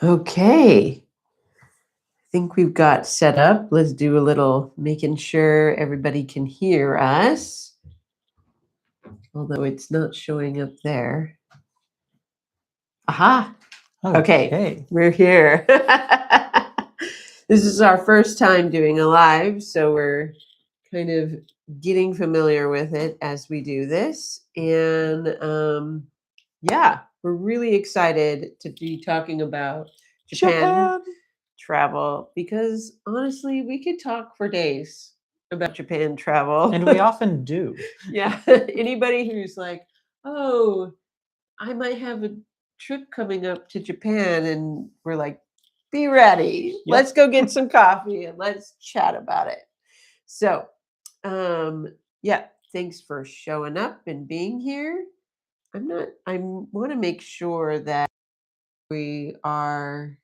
Okay, I think we've got set up. Let's do a little making sure everybody can hear us, although it's not showing up there. Aha. Okay, Okay. we're here. This is our first time doing a live, so we're kind of getting familiar with it as we do this. And yeah, we're really excited to be talking about Japan travel because honestly, we could talk for days about Japan travel. And we often do. Yeah, anybody who's like, oh, I might have a trip coming up to Japan, and we're like, be ready. Yep. Let's go get some coffee and let's chat about it. So, yeah, thanks for showing up and being here. I want to make sure that we are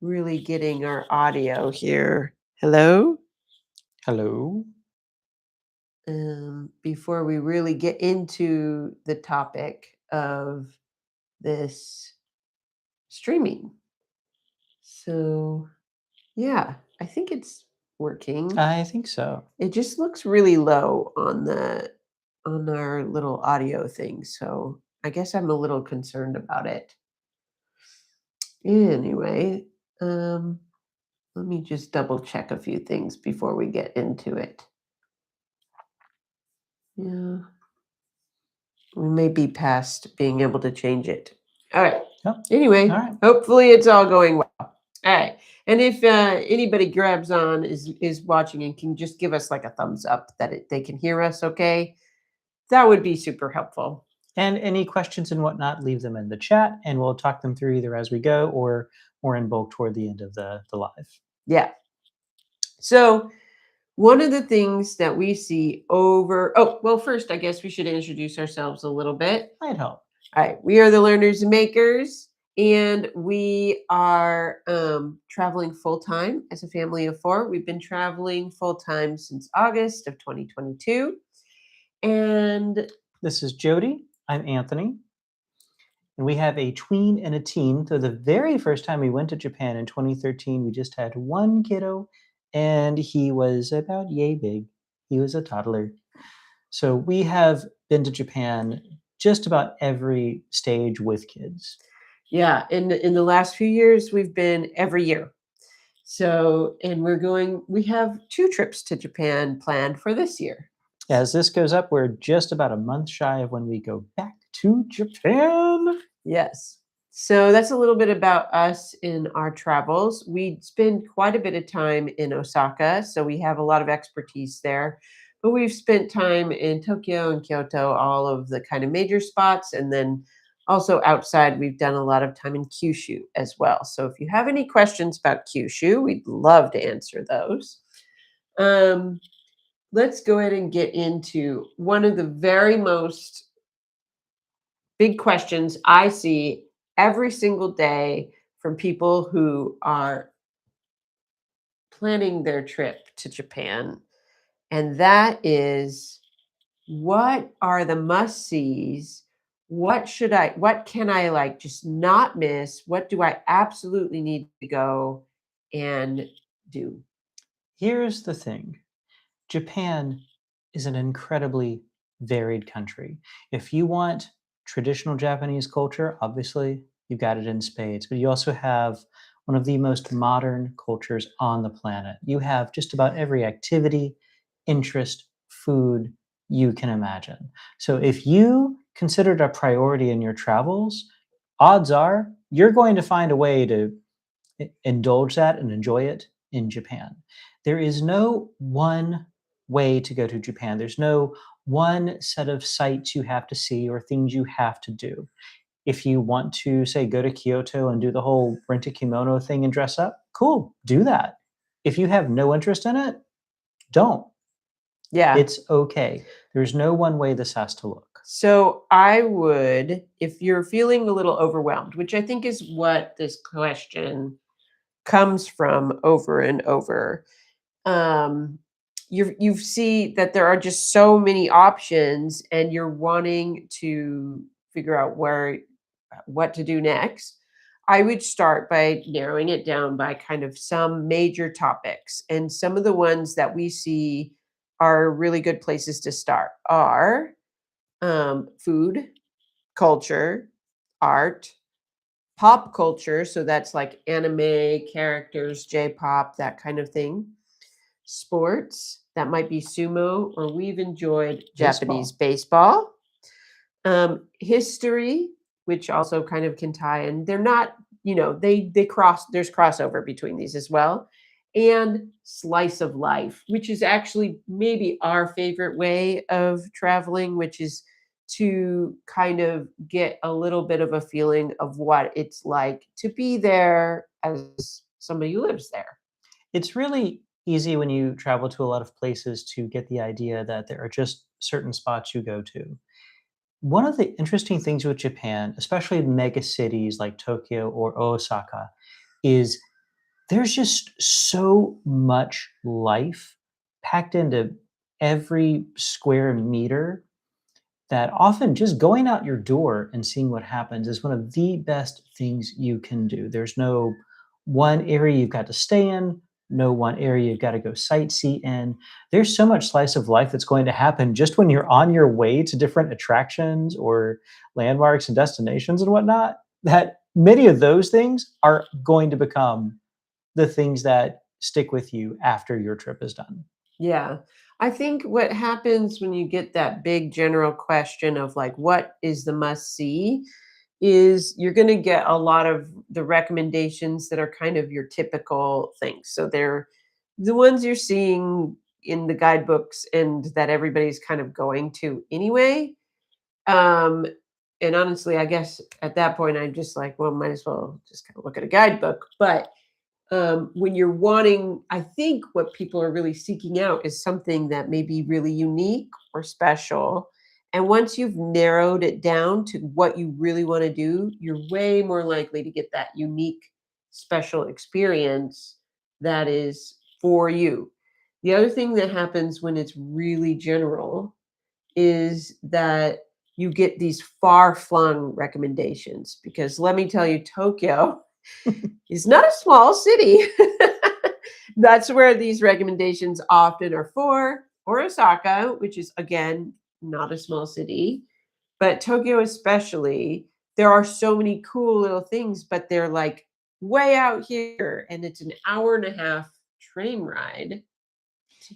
really getting our audio here. Hello? Hello. Before we really get into the topic of this streaming. So, yeah, I think it's working. I think so. It just looks really low on our little audio thing. So, I guess I'm a little concerned about it. Anyway, let me just double check a few things before we get into it. Yeah. We may be past being able to change it. All right. Yep. Anyway, All right. hopefully it's all going well. All right. And if anybody grabs on, is watching and can just give us like a thumbs up that they can hear us okay, that would be super helpful. And any questions and whatnot, leave them in the chat and we'll talk them through either as we go or in bulk toward the end of the live. Yeah. So one of the things that we see first, I guess we should introduce ourselves a little bit. Might help. All right. We are the Learners and Makers, and we are traveling full-time as a family of 4. We've been traveling full-time since August of 2022. And this is Jody. I'm Anthony. And we have a tween and a teen. So the very first time we went to Japan in 2013, we just had one kiddo, and he was about yay big. He was a toddler. So we have been to Japan just about every stage with kids. Yeah, in the last few years, we've been every year. So, and we have 2 trips to Japan planned for this year. As this goes up, we're just about a month shy of when we go back to Japan. Yes. So that's a little bit about us in our travels. We spend quite a bit of time in Osaka, so we have a lot of expertise there. But we've spent time in Tokyo and Kyoto, all of the kind of major spots, and then also outside, we've done a lot of time in Kyushu as well. So if you have any questions about Kyushu, we'd love to answer those. Let's go ahead and get into one of the very most big questions I see every single day from people who are planning their trip to Japan. And that is, what are the must-sees? What can I like just not miss? What do I absolutely need to go and do? Here's the thing. Japan is an incredibly varied country. If you want traditional Japanese culture, obviously you've got it in spades, but you also have one of the most modern cultures on the planet. You have just about every activity, interest, food you can imagine. So if you consider it a priority in your travels, odds are you're going to find a way to indulge that and enjoy it in Japan. There is no one way to go to Japan. There's no one set of sites you have to see or things you have to do. If you want to, say, go to Kyoto and do the whole rent a kimono thing and dress up, cool, do that. If you have no interest in it, don't. Yeah. It's okay. There's no one way this has to look. So I would, if you're feeling a little overwhelmed, which I think is what this question comes from over and over, you see that there are just so many options and you're wanting to figure out what to do next. I would start by narrowing it down by kind of some major topics. And some of the ones that we see are really good places to start are food, culture, art, pop culture. So that's like anime, characters, J pop, that kind of thing. Sports, that might be sumo, or we've enjoyed Japanese baseball. History, which also kind of can tie in. They're not, they cross. There's crossover between these as well, and slice of life, which is actually maybe our favorite way of traveling, which is to kind of get a little bit of a feeling of what it's like to be there as somebody who lives there. It's really easy when you travel to a lot of places to get the idea that there are just certain spots you go to. One of the interesting things with Japan, especially in mega cities like Tokyo or Osaka, is there's just so much life packed into every square meter that often just going out your door and seeing what happens is one of the best things you can do. There's no one area you've got to stay in, no one area you've got to go sightsee in. There's so much slice of life that's going to happen just when you're on your way to different attractions or landmarks and destinations and whatnot, that many of those things are going to become the things that stick with you after your trip is done. Yeah. I think what happens when you get that big general question of like, what is the must see, is you're going to get a lot of the recommendations that are kind of your typical things. So they're the ones you're seeing in the guidebooks and that everybody's kind of going to anyway. Um, and honestly, I guess at that point, I'm just like, well, might as well just kind of look at a guidebook. But when you're wanting, I think what people are really seeking out is something that may be really unique or special. And once you've narrowed it down to what you really want to do, you're way more likely to get that unique, special experience that is for you. The other thing that happens when it's really general is that you get these far flung recommendations. Because let me tell you, Tokyo is not a small city. That's where these recommendations often are for, or Osaka, which is again not a small city, but Tokyo especially. There are so many cool little things, but they're like way out here, and it's an hour and a half train ride.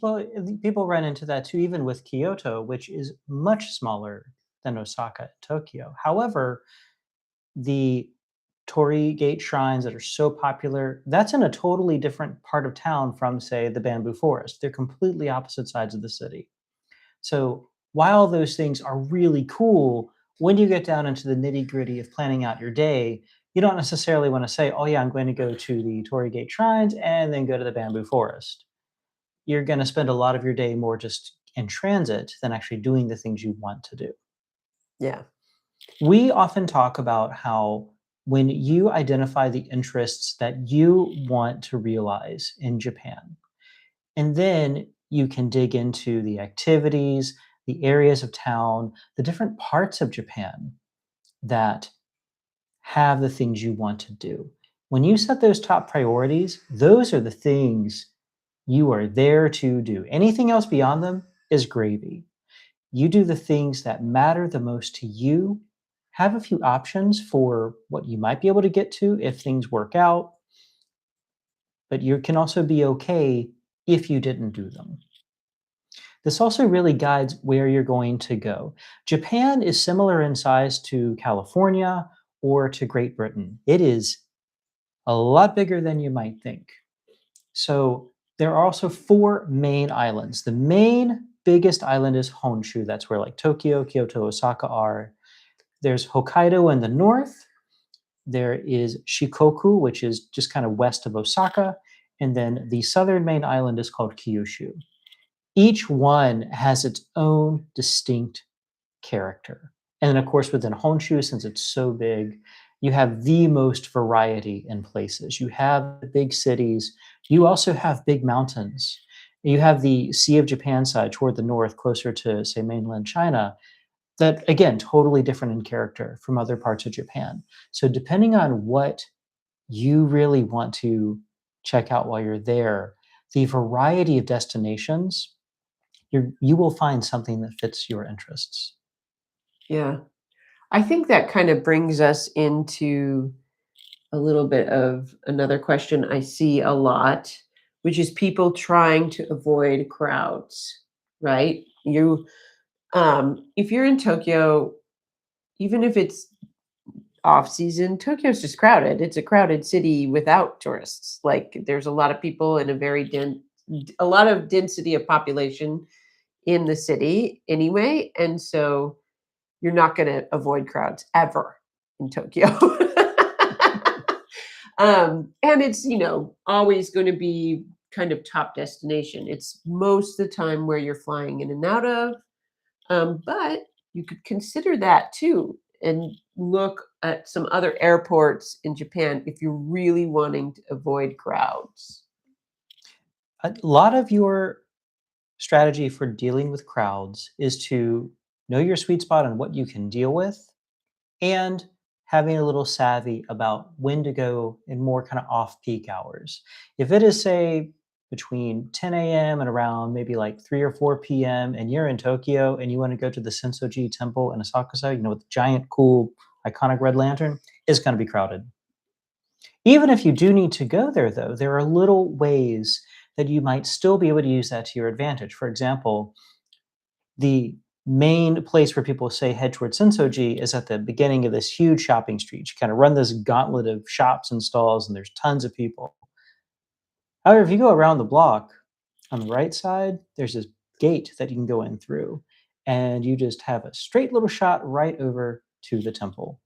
Well, people run into that too, even with Kyoto, which is much smaller than Osaka and Tokyo. However, the Torii Gate shrines that are so popular, that's in a totally different part of town from, say, the bamboo forest. They're completely opposite sides of the city. So while those things are really cool, when you get down into the nitty gritty of planning out your day, you don't necessarily want to say, oh, yeah, I'm going to go to the Torii Gate shrines and then go to the bamboo forest. You're going to spend a lot of your day more just in transit than actually doing the things you want to do. Yeah. We often talk about how when you identify the interests that you want to realize in Japan, and then you can dig into the activities, the areas of town, the different parts of Japan that have the things you want to do. When you set those top priorities, those are the things you are there to do. Anything else beyond them is gravy. You do the things that matter the most to you, have a few options for what you might be able to get to if things work out, but you can also be okay if you didn't do them. This also really guides where you're going to go. Japan is similar in size to California or to Great Britain. It is a lot bigger than you might think. So there are also four main islands. The main biggest island is Honshu. That's where like Tokyo, Kyoto, Osaka are. There's Hokkaido in the north. There is Shikoku, which is just kind of west of Osaka. And then the southern main island is called Kyushu. Each one has its own distinct character. And then, of course, within Honshu, since it's so big, you have the most variety in places. You have the big cities. You also have big mountains. You have the Sea of Japan side toward the north, closer to, say, mainland China, that, again, totally different in character from other parts of Japan. So depending on what you really want to check out while you're there, the variety of destinations, you will find something that fits your interests. Yeah. I think that kind of brings us into a little bit of another question I see a lot, which is people trying to avoid crowds, right? If you're in Tokyo, even if it's off season, Tokyo's just crowded. It's a crowded city without tourists. Like there's a lot of people in a lot of density of population in the city anyway, and so you're not going to avoid crowds ever in Tokyo. And it's, always going to be kind of top destination. It's most of the time where you're flying in and out of. But you could consider that too and look at some other airports in Japan if you're really wanting to avoid crowds. A lot of your strategy for dealing with crowds is to know your sweet spot and what you can deal with, and having a little savvy about when to go in more kind of off peak hours. If it is, say, between 10 a.m. and around maybe like 3 or 4 p.m., and you're in Tokyo and you want to go to the Senso-ji temple in Osaka, with the giant, cool, iconic red lantern, it's going to be crowded. Even if you do need to go there, though, there are little ways that you might still be able to use that to your advantage. For example, the main place where people say head towards Sensoji is at the beginning of this huge shopping street. You kind of run this gauntlet of shops and stalls, and there's tons of people. However, if you go around the block on the right side, there's this gate that you can go in through, and you just have a straight little shot right over to the temple.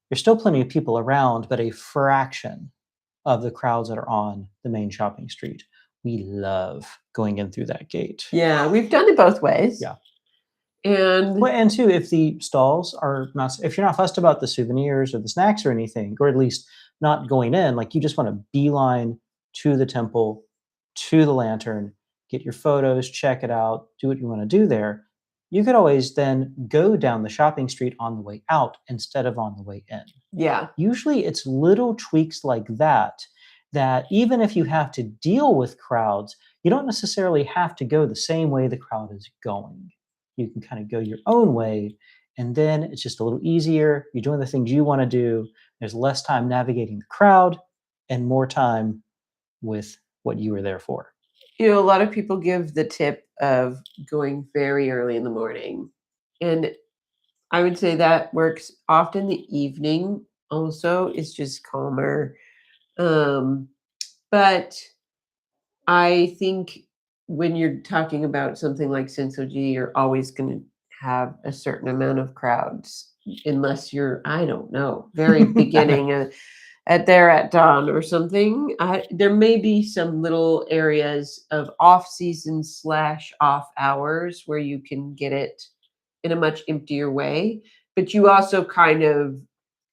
There's still plenty of people around, but a fraction of the crowds that are on the main shopping street. We love going in through that gate. Yeah, we've done it both ways. Yeah. And Well, and two, if the stalls are not, if you're not fussed about the souvenirs or the snacks or anything, or at least not going in, like you just want to beeline to the temple, to the lantern, get your photos, check it out, do what you want to do there. You could always then go down the shopping street on the way out instead of on the way in. yeah, Usually it's little tweaks like that, that even if you have to deal with crowds, you don't necessarily have to go the same way the crowd is going. You can kind of go your own way, and then it's just a little easier. You're doing the things you want to do. There's less time navigating the crowd and more time with what you were there for. a lot of people give the tip of going very early in the morning. And I would say that works often the evening also is just calmer. Um, but I think when you're talking about something like Sensoji, you're always going to have a certain amount of crowds, unless you're, I don't know, very beginning at dawn or something. There may be some little areas of off season slash off hours where you can get it in a much emptier way, but you also kind of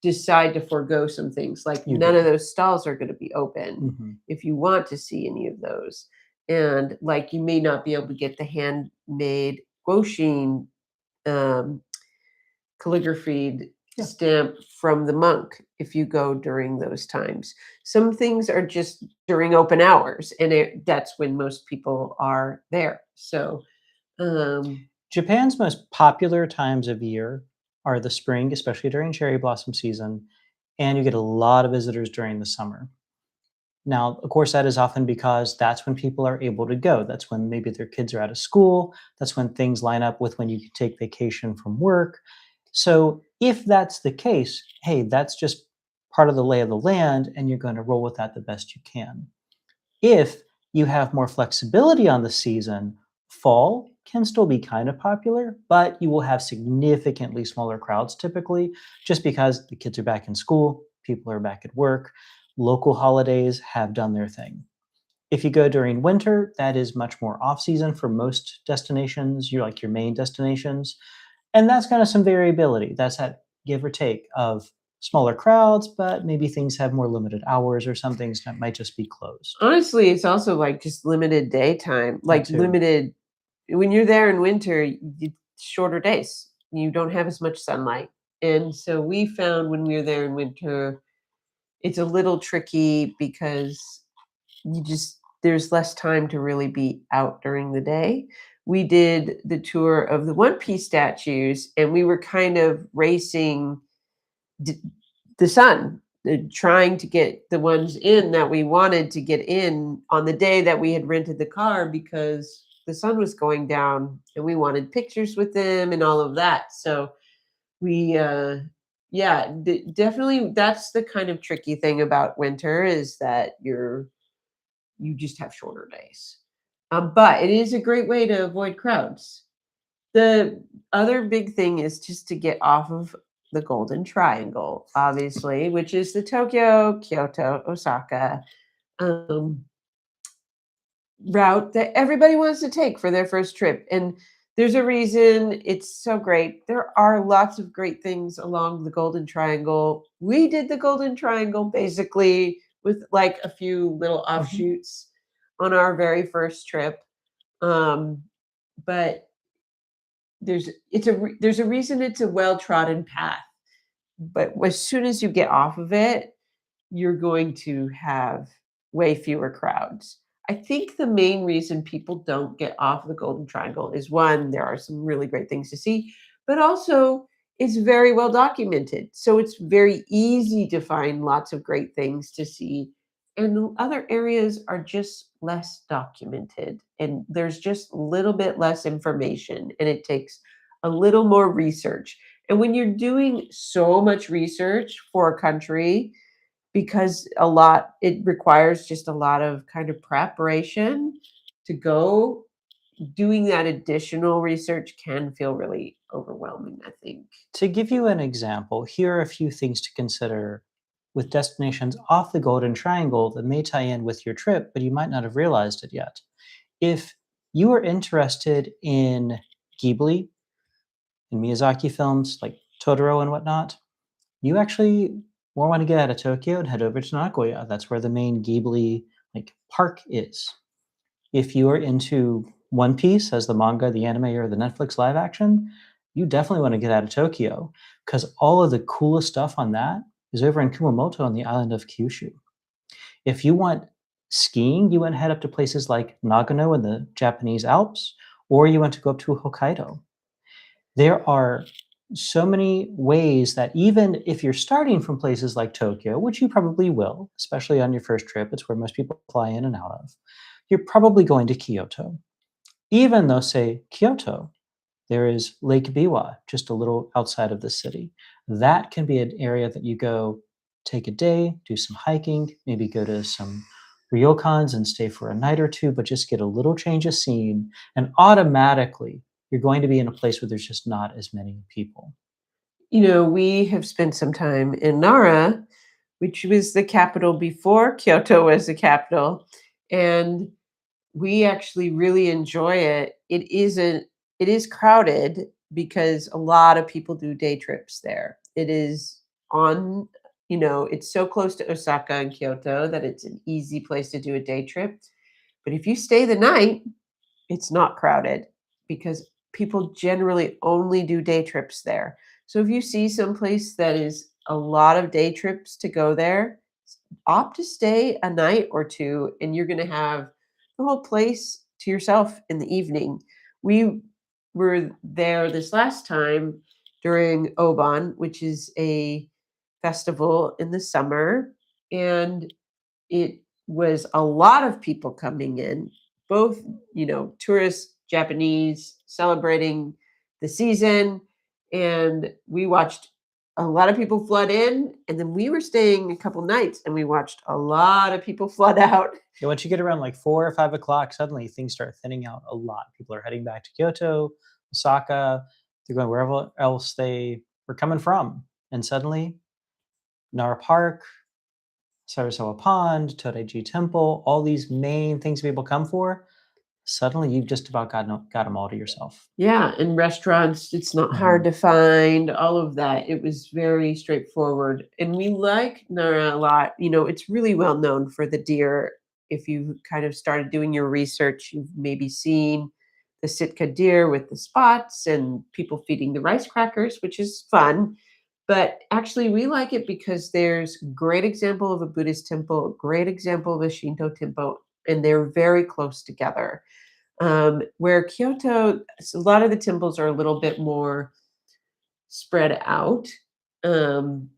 decide to forego some things. Like You none of do. those stalls are going to be open Mhm. if you want to see any of those. And like you may not be able to get the handmade guoshin um, calligraphied Yeah. stamp from the monk if you go during those times. Some things are just during open hours, and that's when most people are there. So, um, Japan's most popular times of year are the spring, especially during cherry blossom season, and you get a lot of visitors during the summer. Now, of course, that is often because that's when people are able to go. That's when maybe their kids are out of school. That's when things line up with when you can take vacation from work. So, if that's the case, hey, that's just part of the lay of the land, and you're going to roll with that the best you can. If you have more flexibility on the season, fall can still be kind of popular, but you will have significantly smaller crowds typically, just because the kids are back in school, people are back at work, local holidays have done their thing. If you go during winter, that is much more off season for most destinations, you're like your main destinations. And that's kind of some variability. That's that give or take of smaller crowds, but maybe things have more limited hours or some things that might just be closed. Honestly, it's also like just limited daytime, That like too. limited when you're there in winter, shorter days. You don't have as much sunlight. And so we found when we were there in winter, it's a little tricky because there's less time to really be out during the day. We did the tour of the One Piece statues, and we were kind of racing d- the sun, trying to get the ones in that we wanted to get in on the day that we had rented the car because the sun was going down and we wanted pictures with them and all of that. So we, yeah, definitely that's the kind of tricky thing about winter is that you just have shorter days. But it is a great way to avoid crowds. The other big thing is just to get off of the Golden Triangle, obviously, which is the Tokyo, Kyoto, Osaka um, route that everybody wants to take for their first trip. And there's a reason it's so great. There are lots of great things along the Golden Triangle. We did the Golden Triangle basically with like a few little Mhm. offshoots on our very first trip. Um, but there's a reason it's a well-trodden path, but as soon as you get off of it, you're going to have way fewer crowds. I think the main reason people don't get off the Golden Triangle is one, there are some really great things to see, but also it's very well documented. So it's very easy to find lots of great things to see. And other areas are just less documented and there's just a little bit less information and it takes a little more research. And when you're doing so much research for a country, because it requires just a lot of kind of preparation to go, doing that additional research can feel really overwhelming, I think. To give you an example, here are a few things to consider with destinations off the Golden Triangle that may tie in with your trip, but you might not have realized it yet. If you are interested in Ghibli and Miyazaki films like Totoro and whatnot, you actually more want to get out of Tokyo and head over to Nagoya. That's where the main Ghibli park is. If you are into One Piece as the manga, the anime, or the Netflix live action, you definitely want to get out of Tokyo because all of the coolest stuff on that is over in Kumamoto on the island of Kyushu. If you want skiing, you want to head up to places like Nagano in the Japanese Alps, or you want to go up to Hokkaido. There are so many ways that even if you're starting from places like Tokyo, which you probably will, especially on your first trip, it's where most people fly in and out of, you're probably going to Kyoto. Even though, say, Kyoto, there is Lake Biwa just a little outside of the city. That can be an area that you go take a day, do some hiking, maybe go to some ryokans and stay for a night or two, but just get a little change of scene. And automatically, you're going to be in a place where there's just not as many people. We have spent some time in Nara, which was the capital before Kyoto was the capital, and we actually really enjoy it. It is crowded because a lot of people do day trips there. It is on, it's so close to Osaka and Kyoto that it's an easy place to do a day trip. But if you stay the night, it's not crowded because people generally only do day trips there. So if you see someplace that is a lot of day trips to go there, opt to stay a night or two and you're going to have the whole place to yourself in the evening. We were there this last time during Oban, which is a festival in the summer, and it was a lot of people coming in, both, tourists, Japanese, celebrating the season. And we watched a lot of people flood in. And then we were staying a couple nights and we watched a lot of people flood out. Yeah, once you get around like 4 or 5 o'clock, suddenly things start thinning out a lot. People are heading back to Kyoto, Osaka, they're going wherever else they were coming from. And suddenly, Nara Park, Sarasawa Pond, Todaiji Temple, all these main things people come for, suddenly you've just about got them all to yourself. Yeah, and restaurants, it's not hard Mhm. to find, all of that. It was very straightforward. And we like Nara a lot. It's really well known for the deer. If you kind of started doing your research, you've maybe seen the Sitka deer with the spots and people feeding the rice crackers, which is fun. But actually, we like it because there's great example of a Buddhist temple, great example of a Shinto temple, and they're very close together. Where Kyoto, a lot of the temples are a little bit more spread out. Um,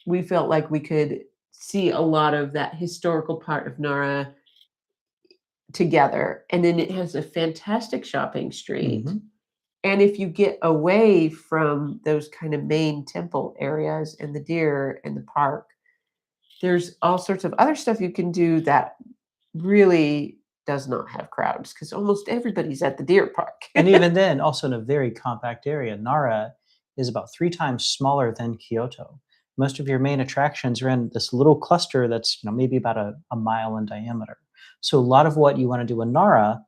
we felt like we could see a lot of that historical part of Nara together. And then it has a fantastic shopping street. Mhm. And if you get away from those kind of main temple areas and the deer and the park, there's all sorts of other stuff you can do that really does not have crowds because almost everybody's at the deer park. And even then, also in a very compact area, Nara is about 3 times smaller than Kyoto. Most of your main attractions are in this little cluster that's, maybe about a mile in diameter. So a lot of what you wanna do in Nara,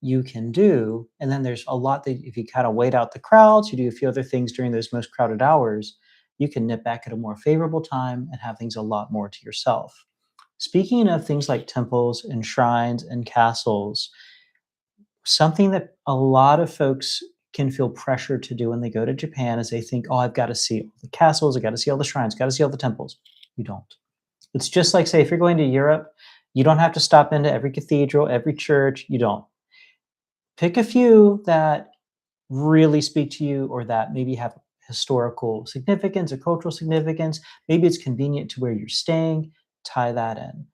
you can do, and then there's a lot that if you kinda wait out the crowds, you do a few other things during those most crowded hours, you can nip back at a more favorable time and have things a lot more to yourself. Speaking of things like temples and shrines and castles, something that a lot of folks can feel pressure to do when they go to Japan is they think, "Oh, I've gotta see all the castles, I gotta see all the shrines, gotta see all the temples." You don't. It's just like, say, if you're going to Europe, you don't have to stop into every cathedral, every church, you don't. Pick a few that really speak to you or that maybe have historical significance or cultural significance. Maybe it's convenient to where you're staying, tie that in.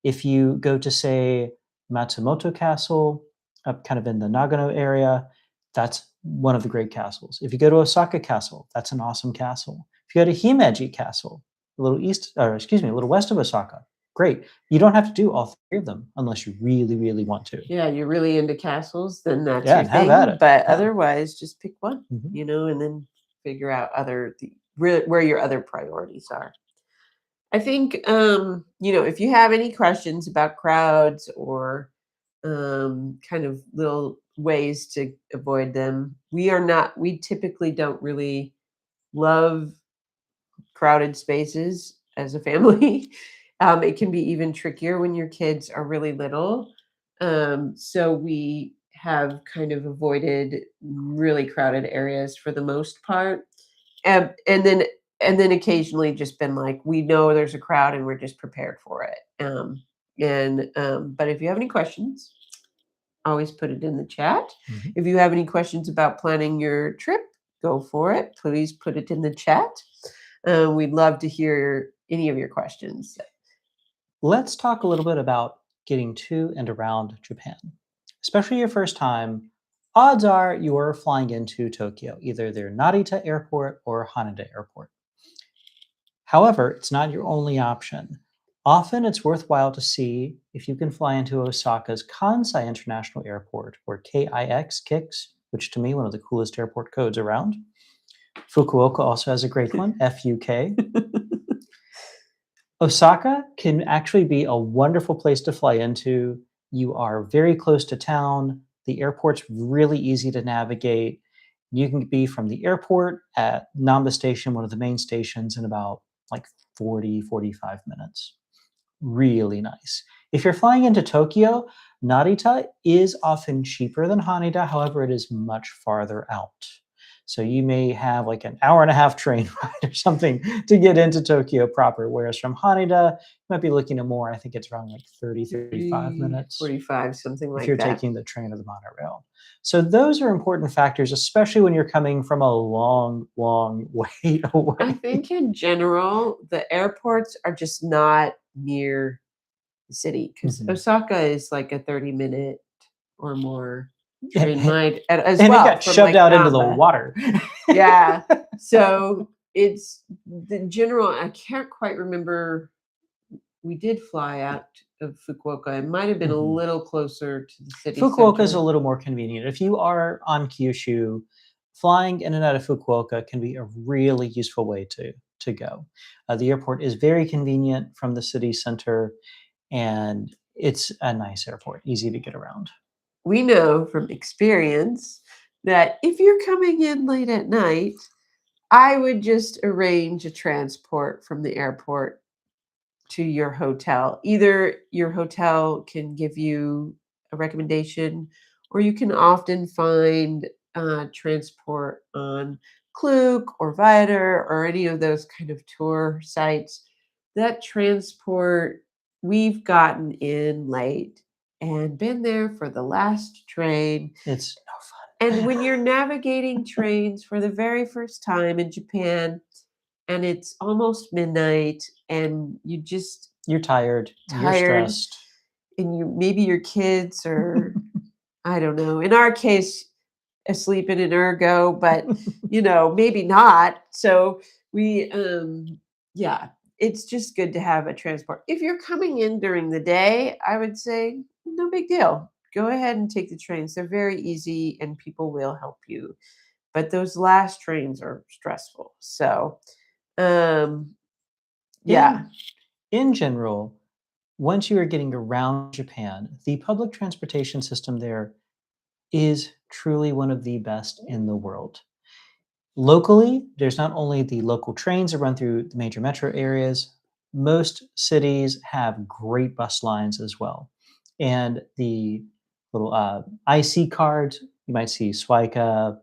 If you go to, say, Matsumoto Castle, up kind of in the Nagano area, that's one of the great castles. If you go to Osaka Castle, that's an awesome castle. If you go to Himeji Castle, a little west of Osaka, great. You don't have to do all 3 of them unless you really, really want to. Yeah, you're really into castles, then that's Yeah, your and have at thing. it. But Yeah. otherwise, just pick one, Mhm. and then figure out where your other priorities are. I think, if you have any questions about crowds or kind of little ways to avoid them, we typically don't really love crowded spaces as a family. It can be even trickier when your kids are really little. So we have kind of avoided really crowded areas for the most part. And then occasionally just been like, we know there's a crowd and we're just prepared for it. But if you have any questions, always put it in the chat. Mhm. If you have any questions about planning your trip, go for it. Please put it in the chat. We'd love to hear any of your questions. Let's talk a little bit about getting to and around Japan. Especially your first time, odds are you are flying into Tokyo, either their Narita airport or Haneda airport. However, it's not your only option. Often it's worthwhile to see if you can fly into Osaka's Kansai International Airport, or KIX, which to me, one of the coolest airport codes around. Fukuoka also has a great one, FUK. Osaka can actually be a wonderful place to fly into. You are very close to town. The airport's really easy to navigate. You can be from the airport at Namba Station, one of the main stations, in about like 40, 45 minutes. Really nice. If you're flying into Tokyo, Narita is often cheaper than Haneda. However, it is much farther out. So you may have like an hour and a half train ride or something to get into Tokyo proper. Whereas from Haneda, you might be looking at more. I think it's around like 30, 35 minutes 45, something if like you're that. taking the train or the monorail. So those are important factors, especially when you're coming from a long, long way I away. think in general, the airports are just not near the city because Mhm. Osaka is like a 30-minute or more train And ride as it well got from shoved like out into the Namba. water. Yeah. So it's the general, I can't quite remember. We did fly out of Fukuoka. It might have been a Mhm. little closer to the city Fukuoka is a center. little more convenient. If you are on Kyushu, flying in and out of Fukuoka can be a really useful way to go. The airport is very convenient from the city center, and it's a nice airport, easy to get around. We know from experience that if you're coming in late at night, I would just arrange a transport from the airport to your hotel. Either your hotel can give you a recommendation, or you can often find transport on Klook or Viator or any of those kind of tour sites, that transport, we've gotten in late and been there for the last train. It's And no when fun. you're navigating trains for the very first time in Japan and it's almost midnight and you just You're tired, you're tired stressed. and you maybe your kids are, I don't know, in our case, asleep in an ergo, but maybe not. So we yeah, it's just good to have a transport. If you're coming in during the day, I would say no big deal. Go ahead and take the trains. They're very easy and people will help you. But those last trains are stressful. So um yeah. In in general, once you are getting around Japan, the public transportation system there is truly one of the best in the world. Locally, there's not only the local trains that run through the major metro areas, most cities have great bus lines as well. And the little IC cards, you might see Suica,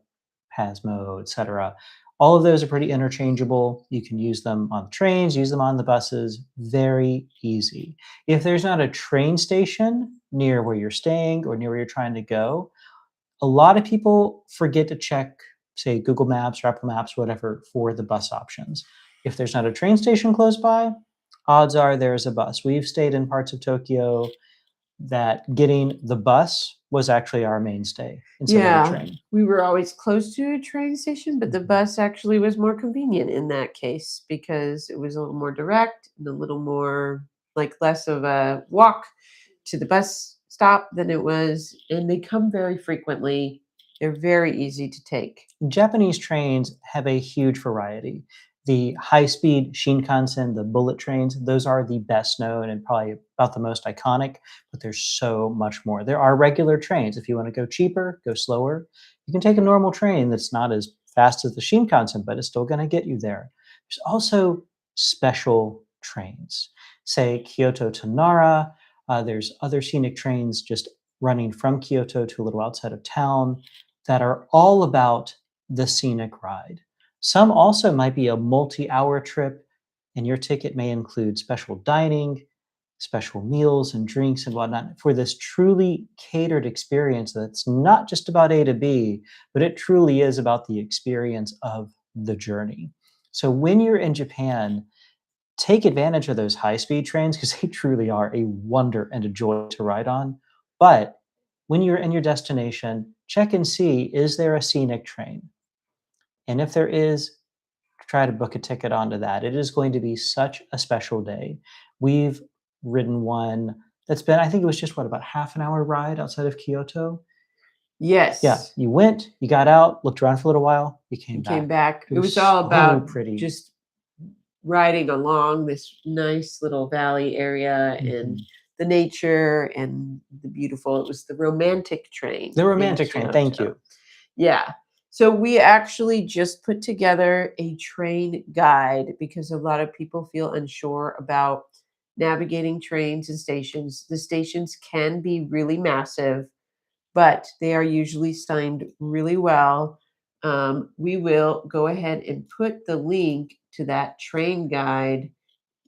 Pasmo, etc. All of those are pretty interchangeable. You can use them on the trains, use them on the buses, very easy. If there's not a train station near where you're staying or near where you're trying to go, a lot of people forget to check, say, Google Maps or Apple Maps, whatever, for the bus options. If there's not a train station close by, odds are there's a bus. We've stayed in parts of Tokyo that getting the bus was actually our mainstay instead of the Yeah, train. we were always close to a train station, but the Mhm. bus actually was more convenient in that case because it was a little more direct and a little more like less of a walk to the bus stop than it was. And they come very frequently. They're very easy to take. Japanese trains have a huge variety. The high speed Shinkansen, the bullet trains, those are the best known and probably about the most iconic, but there's so much more. There are regular trains. If you want to go cheaper, go slower, you can take a normal train that's not as fast as the Shinkansen, but it's still going to get you there. There's also special trains, say Kyoto to Nara. There's other scenic trains just running from Kyoto to a little outside of town that are all about the scenic ride. Some also might be a multi hour trip, and your ticket may include special dining, special meals and drinks and whatnot for this truly catered experience that's not just about A to B, but it truly is about the experience of the journey. So when you're in Japan, take advantage of those high speed trains because they truly are a wonder and a joy to ride on. But when you're in your destination, check and see, is there a scenic train? And if there is, try to book a ticket onto that. It is going to be such a special day. We've ridden one that's been, I think it was just what, about half an hour ride outside of Kyoto. Yeah, Yes, you went, you got out, looked around for a little while, you came it came back. back. It It was was all so about pretty. just riding along this nice little valley area and Mhm. the nature and the beautiful. It was the romantic train The in romantic train, thank Kyoto. you. Yeah. So we actually just put together a train guide because a lot of people feel unsure about navigating trains and stations. The stations can be really massive, but they are usually signed really well. We will go ahead and put the link to that train guide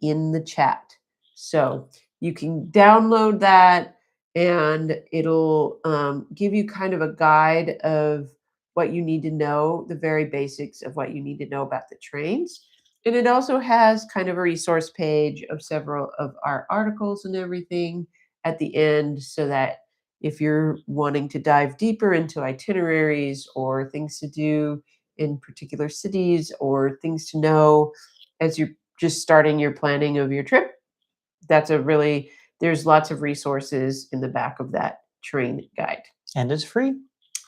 in the chat. So you can download that and it'll give you kind of a guide of what you need to know, the very basics of what you need to know about the trains. And it also has kind of a resource page of several of our articles and everything at the end so that if you're wanting to dive deeper into itineraries or things to do in particular cities or things to know as you're just starting your planning of your trip, that's a really there's lots of resources in the back of that train guide. And it's free.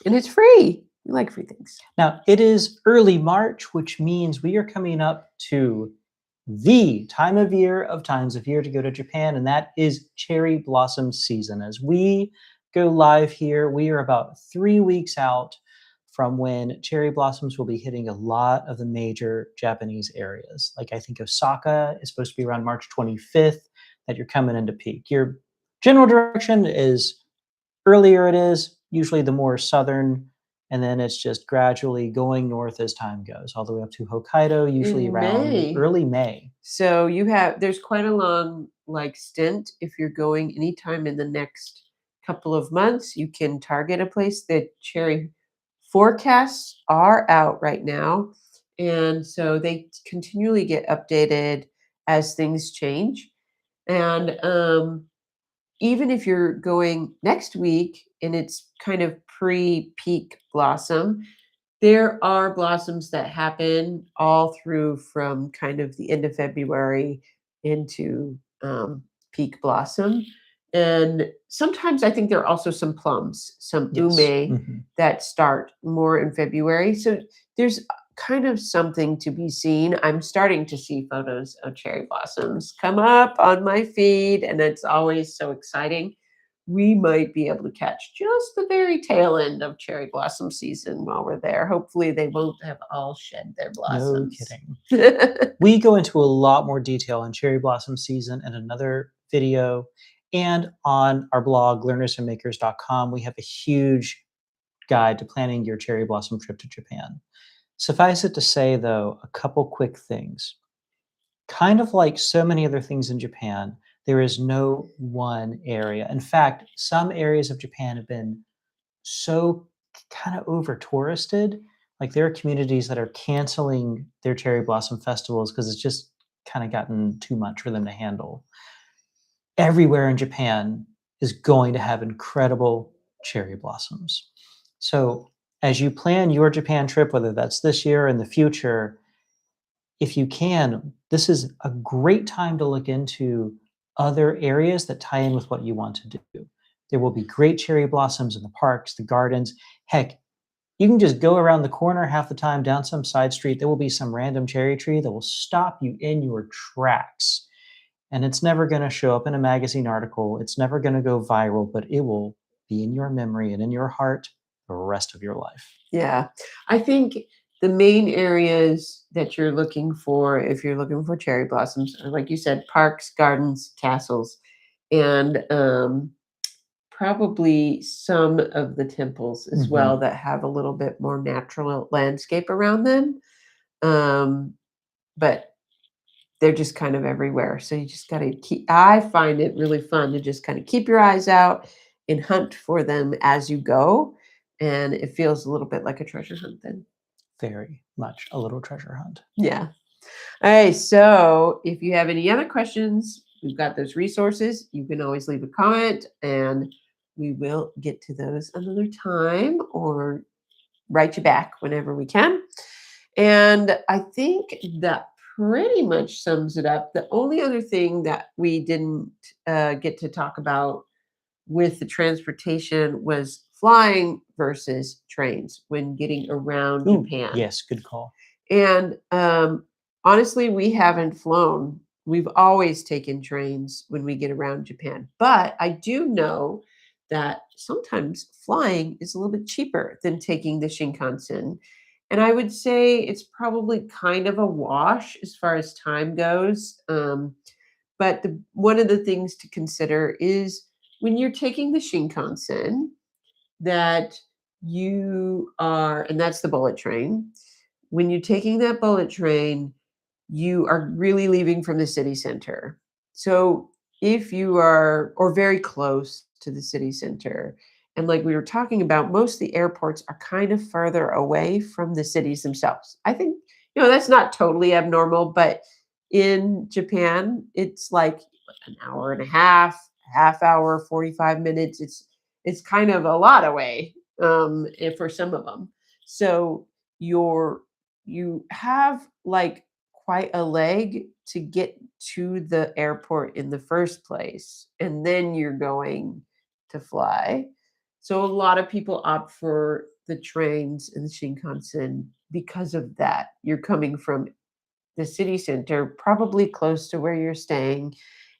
And it's free. We like free things. Now, it is early March, which means we are coming up to the time of year of times of year to go to Japan, and that is cherry blossom season. As we go live here, we are about 3 weeks out from when cherry blossoms will be hitting a lot of the major Japanese areas. Like I think Osaka is supposed to be around March 25th that you're coming into peak. Your general direction is earlier it is, usually the more southern and then it's just gradually going north as time goes, all the way up to Hokkaido, usually In around May. early May. So there's quite a long like stint. If you're going anytime in the next couple of months, you can target a place. The cherry forecasts are out right now. And so they continually get updated as things change. And even if you're going next week and it's kind of pre-peak blossom, there are blossoms that happen all through from kind of the end of February into peak blossom. And sometimes I think there are also some plums, some Yes. ume that start more in February. So there's kind of something to be seen. I'm starting to see photos of cherry blossoms come up on my feed, and it's always so exciting. We might be able to catch just the very tail end of cherry blossom season while we're there. Hopefully, they won't have all shed their No blossoms. kidding. We go into a lot more detail on cherry blossom season in another video. And on our blog, learnersandmakers.com, we have a huge guide to planning your cherry blossom trip to Japan. Suffice it to say, though, a couple quick things. Kind of like so many other things in Japan, there is no one area. In fact, some areas of Japan have been so kind of over touristed. Like there are communities that are canceling their cherry blossom festivals because it's just kind of gotten too much for them to handle. Everywhere in Japan is going to have incredible cherry blossoms. So as you plan your Japan trip, whether that's this year or in the future, if you can, this is a great time to look into other areas that tie in with what you want to do. There will be great cherry blossoms in the parks, the gardens. Heck, you can just go around the corner half the time down some side street. There will be some random cherry tree that will stop you in your tracks. And it's never going to show up in a magazine article. It's never going to go viral, but it will be in your memory and in your heart the rest of your life. Yeah. I think the main areas that you're looking for, if you're looking for cherry blossoms, are, like you said, parks, gardens, castles, and probably some of the temples as well that have a little bit more natural landscape around them. But they're just kind of everywhere. So you just got to I find it really fun to just kind of keep your eyes out and hunt for them as you go. And it feels a little bit like a treasure hunt then. Very much a little treasure hunt. Yeah. All right. So if you have any other questions, we've got those resources. You can always leave a comment and we will get to those another time or write you back whenever we can. And I think that pretty much sums it up. The only other thing that we didn't get to talk about with the transportation was flying versus trains when getting around Japan. Yes, good call. And honestly, we haven't flown. We've always taken trains when we get around Japan. But I do know that sometimes flying is a little bit cheaper than taking the Shinkansen. And I would say it's probably kind of a wash as far as time goes. But one of the things to consider is when you're taking the Shinkansen, that you are, and that's the bullet train. When you're taking that bullet train, you are really leaving from the city center. So if you are, or very close to the city center, and like we were talking about, most of the airports are kind of further away from the cities themselves. I think, that's not totally abnormal, but in Japan, it's like an hour and a half hour, 45 minutes. It's kind of a lot away for some of them. So you have like quite a leg to get to the airport in the first place, and then you're going to fly. So a lot of people opt for the trains and the Shinkansen because of that. You're coming from the city center, probably close to where you're staying,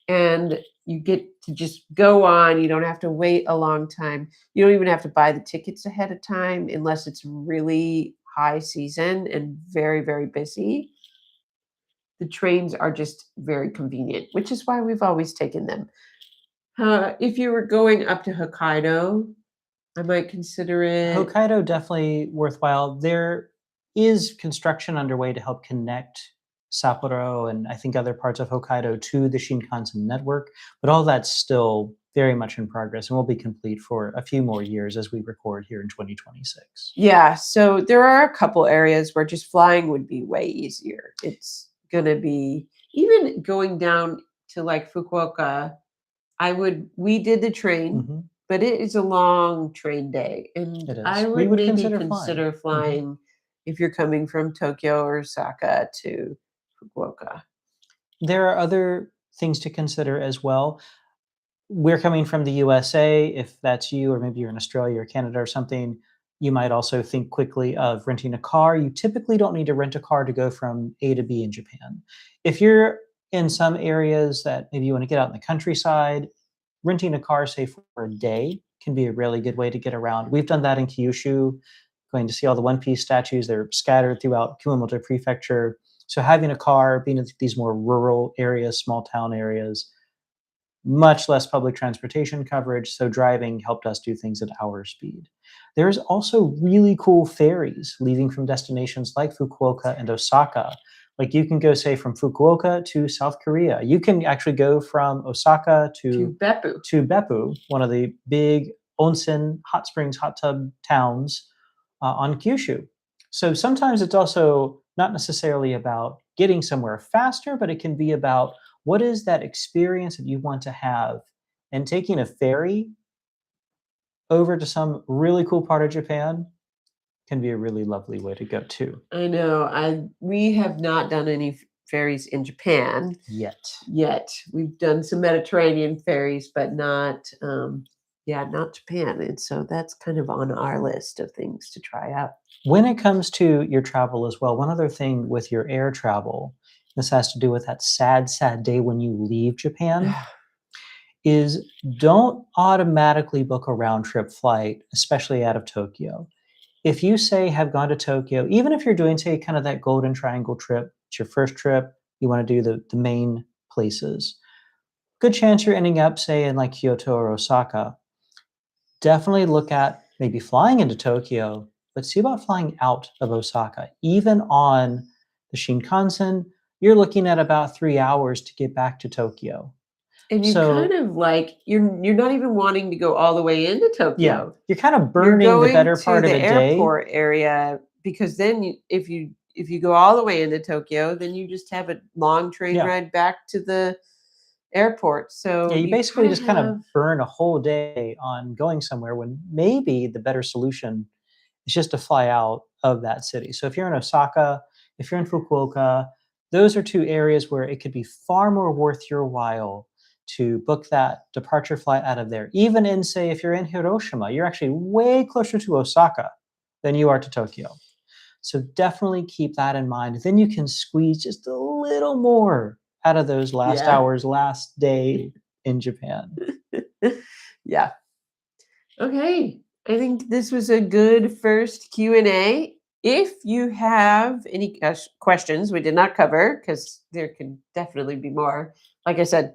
and you get to just go on. You don't have to wait a long time. You don't even have to buy the tickets ahead of time unless it's really high season and very, very busy. The trains are just very convenient, which is why we've always taken them. If you were going up to Hokkaido, I might consider it. Hokkaido definitely worthwhile. There is construction underway to help connect Sapporo and I think other parts of Hokkaido to the Shinkansen network, but all that's still very much in progress and will be complete for a few more years as we record here in 2026. Yeah, so there are a couple areas where just flying would be way easier. It's gonna be even going down to like Fukuoka. We did the train, Mhm. but it is a long train day, and It I is. We would would maybe consider flying. consider Mhm. flying if you're coming from Tokyo or Osaka to Fukuoka. There are other things to consider as well. We're coming from the USA. If that's you, or maybe you're in Australia or Canada or something, you might also think quickly of renting a car. You typically don't need to rent a car to go from A to B in Japan. If you're in some areas that maybe you want to get out in the countryside, renting a car, say for a day, can be a really good way to get around. We've done that in Kyushu, going to see all the One Piece statues. They're scattered throughout Kumamoto Prefecture. So having a car, being in these more rural areas, small town areas, much less public transportation coverage, so driving helped us do things at our speed. There's also really cool ferries leaving from destinations like Fukuoka and Osaka. Like you can go, say, from Fukuoka to South Korea. You can actually go from Osaka To Beppu. to Beppu, one of the big onsen, hot springs, hot tub towns on Kyushu. So sometimes it's also not necessarily about getting somewhere faster, but it can be about what is that experience that you want to have? And taking a ferry over to some really cool part of Japan can be a really lovely way to go too. I know. We have not done any ferries in Japan Yet. yet. We've done some Mediterranean ferries, but not, yeah, not Japan. And so that's kind of on our list of things to try out. When it comes to your travel as well, one other thing with your air travel, this has to do with that sad, sad day when you leave Japan, is don't automatically book a round trip flight, especially out of Tokyo. If you say have gone to Tokyo, even if you're doing, say, kind of that Golden Triangle trip, it's your first trip, you want to do the main places, good chance you're ending up, say, in like Kyoto or Osaka. Definitely look at maybe flying into Tokyo, but see about flying out of Osaka. Even on the Shinkansen, you're looking at about 3 hours to get back to Tokyo. And you kind So, of like you're not even wanting to go all the way into yeah, Tokyo. you're kind of You're burning the going better to part of the a day. airport area because then if you go all the way into Tokyo, then you just have a long train Yeah. ride back to the airport. Yeah, So you you basically kind of just kind of have burn a whole day on going somewhere when maybe the better solution is just to fly out of that city. So if you're in Osaka, if you're in Fukuoka, those are two areas where it could be far more worth your while to book that departure flight out of there. Even in, say, if you're in Hiroshima, you're actually way closer to Osaka than you are to Tokyo. So definitely keep that in mind. Then you can squeeze just a little more out of those last yeah. hours, last day in Japan. Yeah. Okay. I think this was a good first Q&A. If you have any questions we did not cover, because there can definitely be more, like I said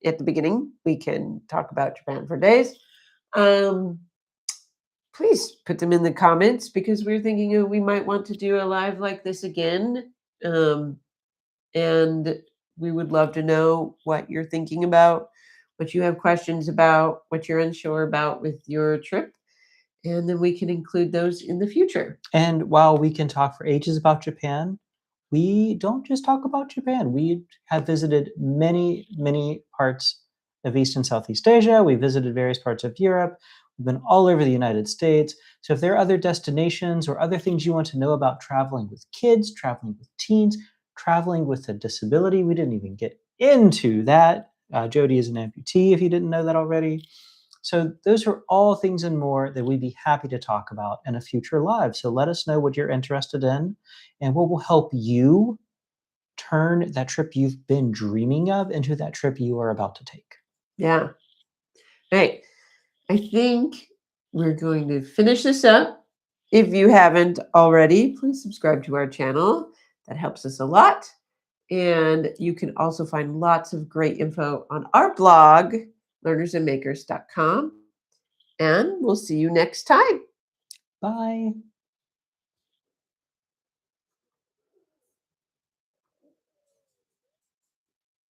at the beginning, we can talk about Japan for days. Um, please put them in the comments because we're thinking we might want to do a live like this again. Um, and we would love to know what you're thinking about, what you have questions about, what you're unsure about with your trip. And then we can include those in the future. And while we can talk for ages about Japan, we don't just talk about Japan. We have visited many, many parts of East and Southeast Asia. We visited various parts of Europe. We've been all over the United States. So if there are other destinations or other things you want to know about traveling with kids, traveling with teens, traveling with a disability, we didn't even get into that. Jody is an amputee, if you didn't know that already. So those are all things and more that we'd be happy to talk about in a future live. So let us know what you're interested in and what will help you turn that trip you've been dreaming of into that trip you are about to take. Yeah. Hey, I think we're going to finish this up. If you haven't already, please subscribe to our channel. That helps us a lot. And you can also find lots of great info on our blog, learnersandmakers.com. and we'll see you next time. Bye.